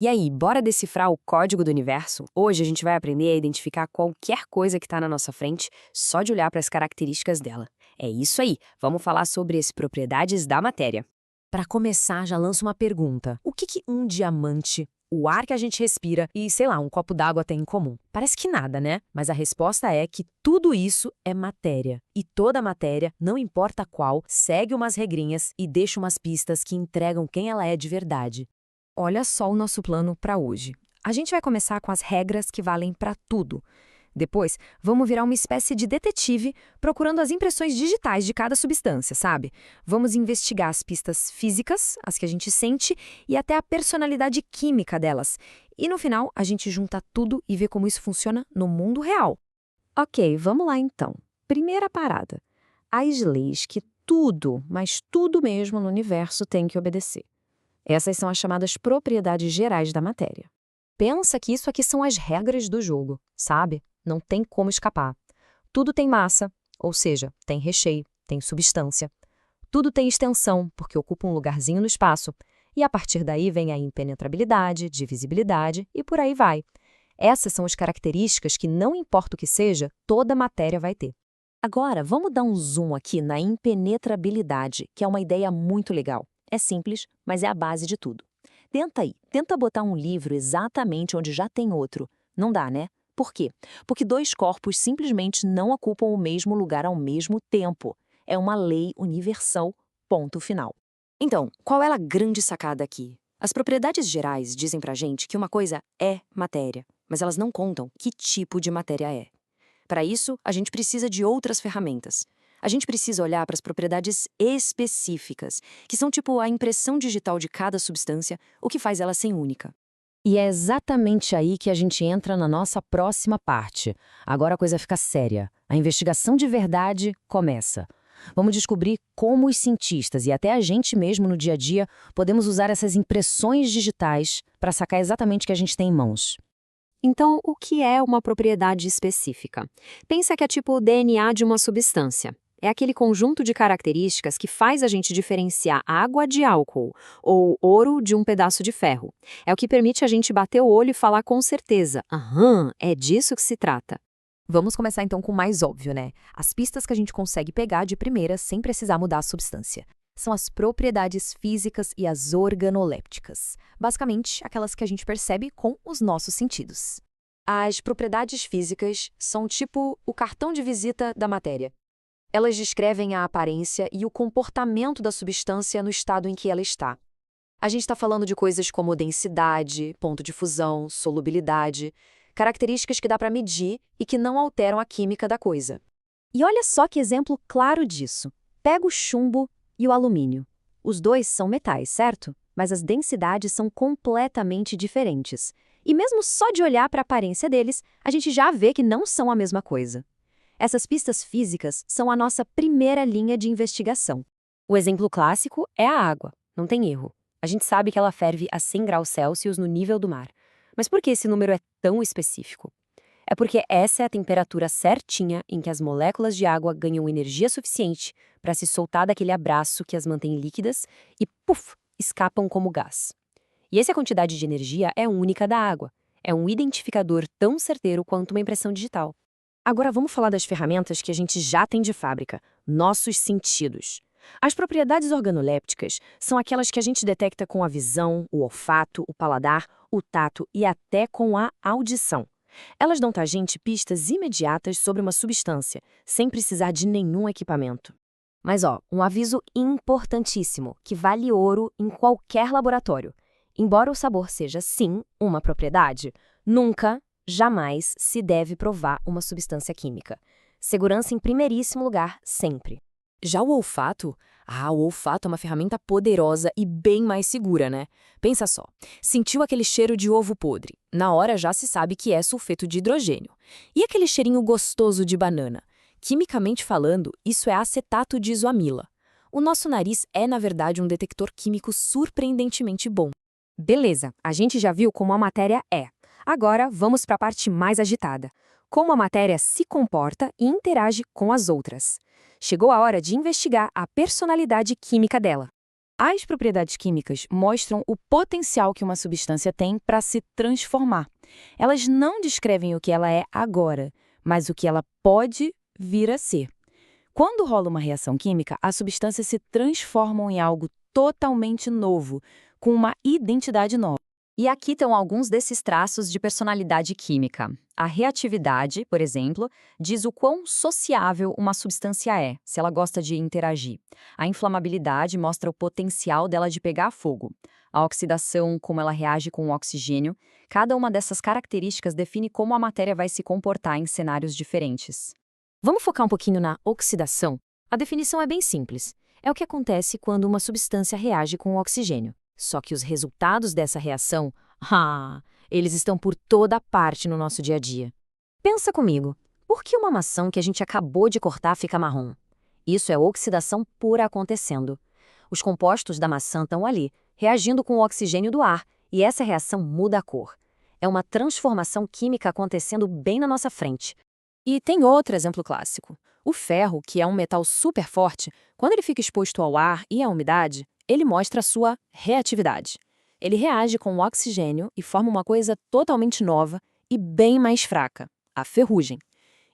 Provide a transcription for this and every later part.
E aí, bora decifrar o código do universo? Hoje a gente vai aprender a identificar qualquer coisa que está na nossa frente só de olhar para as características dela. É isso aí, vamos falar sobre as propriedades da matéria. Para começar, já lanço uma pergunta. O que um diamante, o ar que a gente respira e, sei lá, um copo d'água têm em comum? Parece que nada, né? Mas a resposta é que tudo isso é matéria. E toda matéria, não importa qual, segue umas regrinhas e deixa umas pistas que entregam quem ela é de verdade. Olha só o nosso plano para hoje. A gente vai começar com as regras que valem para tudo. Depois, vamos virar uma espécie de detetive procurando as impressões digitais de cada substância, sabe? Vamos investigar as pistas físicas, as que a gente sente, e até a personalidade química delas. E no final, a gente junta tudo e vê como isso funciona no mundo real. Ok, vamos lá então. Primeira parada. As leis que tudo, mas tudo mesmo no universo tem que obedecer. Essas são as chamadas propriedades gerais da matéria. Pensa que isso aqui são as regras do jogo, sabe? Não tem como escapar. Tudo tem massa, ou seja, tem recheio, tem substância. Tudo tem extensão, porque ocupa um lugarzinho no espaço. E a partir daí vem a impenetrabilidade, divisibilidade e por aí vai. Essas são as características que, não importa o que seja, toda matéria vai ter. Agora, vamos dar um zoom aqui na impenetrabilidade, que é uma ideia muito legal. É simples, mas é a base de tudo. Tenta botar um livro exatamente onde já tem outro. Não dá, né? Por quê? Porque dois corpos simplesmente não ocupam o mesmo lugar ao mesmo tempo. É uma lei universal, ponto final. Então, qual é a grande sacada aqui? As propriedades gerais dizem pra gente que uma coisa é matéria, mas elas não contam que tipo de matéria é. Para isso, a gente precisa de outras ferramentas. A gente precisa olhar para as propriedades específicas, que são tipo a impressão digital de cada substância, o que faz ela ser única. E é exatamente aí que a gente entra na nossa próxima parte. Agora a coisa fica séria. A investigação de verdade começa. Vamos descobrir como os cientistas e até a gente mesmo no dia a dia podemos usar essas impressões digitais para sacar exatamente o que a gente tem em mãos. Então, o que é uma propriedade específica? Pensa que é tipo o DNA de uma substância. É aquele conjunto de características que faz a gente diferenciar água de álcool ou ouro de um pedaço de ferro. É o que permite a gente bater o olho e falar com certeza: aham, é disso que se trata. Vamos começar então com o mais óbvio, né? As pistas que a gente consegue pegar de primeira sem precisar mudar a substância. São as propriedades físicas e as organolépticas. Basicamente, aquelas que a gente percebe com os nossos sentidos. As propriedades físicas são tipo o cartão de visita da matéria. Elas descrevem a aparência e o comportamento da substância no estado em que ela está. A gente está falando de coisas como densidade, ponto de fusão, solubilidade, características que dá para medir e que não alteram a química da coisa. E olha só que exemplo claro disso. Pega o chumbo e o alumínio. Os dois são metais, certo? Mas as densidades são completamente diferentes. E mesmo só de olhar para a aparência deles, a gente já vê que não são a mesma coisa. Essas pistas físicas são a nossa primeira linha de investigação. O exemplo clássico é a água, não tem erro. A gente sabe que ela ferve a 100 graus Celsius no nível do mar. Mas por que esse número é tão específico? É porque essa é a temperatura certinha em que as moléculas de água ganham energia suficiente para se soltar daquele abraço que as mantém líquidas e, puf, escapam como gás. E essa quantidade de energia é única da água. É um identificador tão certeiro quanto uma impressão digital. Agora vamos falar das ferramentas que a gente já tem de fábrica, nossos sentidos. As propriedades organolépticas são aquelas que a gente detecta com a visão, o olfato, o paladar, o tato e até com a audição. Elas dão pra gente pistas imediatas sobre uma substância, sem precisar de nenhum equipamento. Mas um aviso importantíssimo, que vale ouro em qualquer laboratório. Embora o sabor seja, sim, uma propriedade, nunca, jamais se deve provar uma substância química. Segurança em primeiríssimo lugar, sempre. Já o olfato? O olfato é uma ferramenta poderosa e bem mais segura, né? Pensa só, sentiu aquele cheiro de ovo podre. Na hora já se sabe que é sulfeto de hidrogênio. E aquele cheirinho gostoso de banana? Quimicamente falando, isso é acetato de isoamila. O nosso nariz é, na verdade, um detector químico surpreendentemente bom. Beleza, a gente já viu como a matéria é. Agora vamos para a parte mais agitada. Como a matéria se comporta e interage com as outras. Chegou a hora de investigar a personalidade química dela. As propriedades químicas mostram o potencial que uma substância tem para se transformar. Elas não descrevem o que ela é agora, mas o que ela pode vir a ser. Quando rola uma reação química, as substâncias se transformam em algo totalmente novo, com uma identidade nova. E aqui estão alguns desses traços de personalidade química. A reatividade, por exemplo, diz o quão sociável uma substância é, se ela gosta de interagir. A inflamabilidade mostra o potencial dela de pegar fogo. A oxidação, como ela reage com o oxigênio. Cada uma dessas características define como a matéria vai se comportar em cenários diferentes. Vamos focar um pouquinho na oxidação? A definição é bem simples. É o que acontece quando uma substância reage com o oxigênio. Só que os resultados dessa reação, eles estão por toda parte no nosso dia a dia. Pensa comigo, por que uma maçã que a gente acabou de cortar fica marrom? Isso é oxidação pura acontecendo. Os compostos da maçã estão ali, reagindo com o oxigênio do ar, e essa reação muda a cor. É uma transformação química acontecendo bem na nossa frente. E tem outro exemplo clássico. O ferro, que é um metal super forte, quando ele fica exposto ao ar e à umidade, ele mostra a sua reatividade. Ele reage com o oxigênio e forma uma coisa totalmente nova e bem mais fraca, a ferrugem.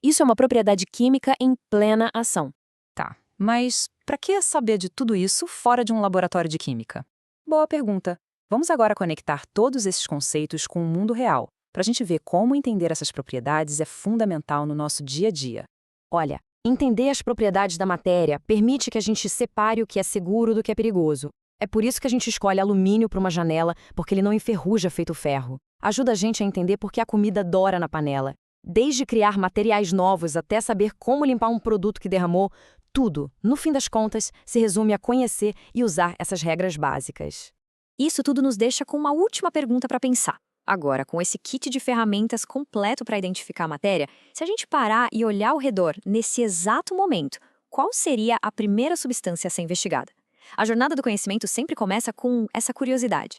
Isso é uma propriedade química em plena ação. Tá, mas para que saber de tudo isso fora de um laboratório de química? Boa pergunta. Vamos agora conectar todos esses conceitos com o mundo real, para a gente ver como entender essas propriedades é fundamental no nosso dia a dia. Olha, entender as propriedades da matéria permite que a gente separe o que é seguro do que é perigoso. É por isso que a gente escolhe alumínio para uma janela, porque ele não enferruja feito ferro. Ajuda a gente a entender por que a comida dora na panela. Desde criar materiais novos até saber como limpar um produto que derramou, tudo, no fim das contas, se resume a conhecer e usar essas regras básicas. Isso tudo nos deixa com uma última pergunta para pensar. Agora, com esse kit de ferramentas completo para identificar a matéria, se a gente parar e olhar ao redor nesse exato momento, qual seria a primeira substância a ser investigada? A jornada do conhecimento sempre começa com essa curiosidade.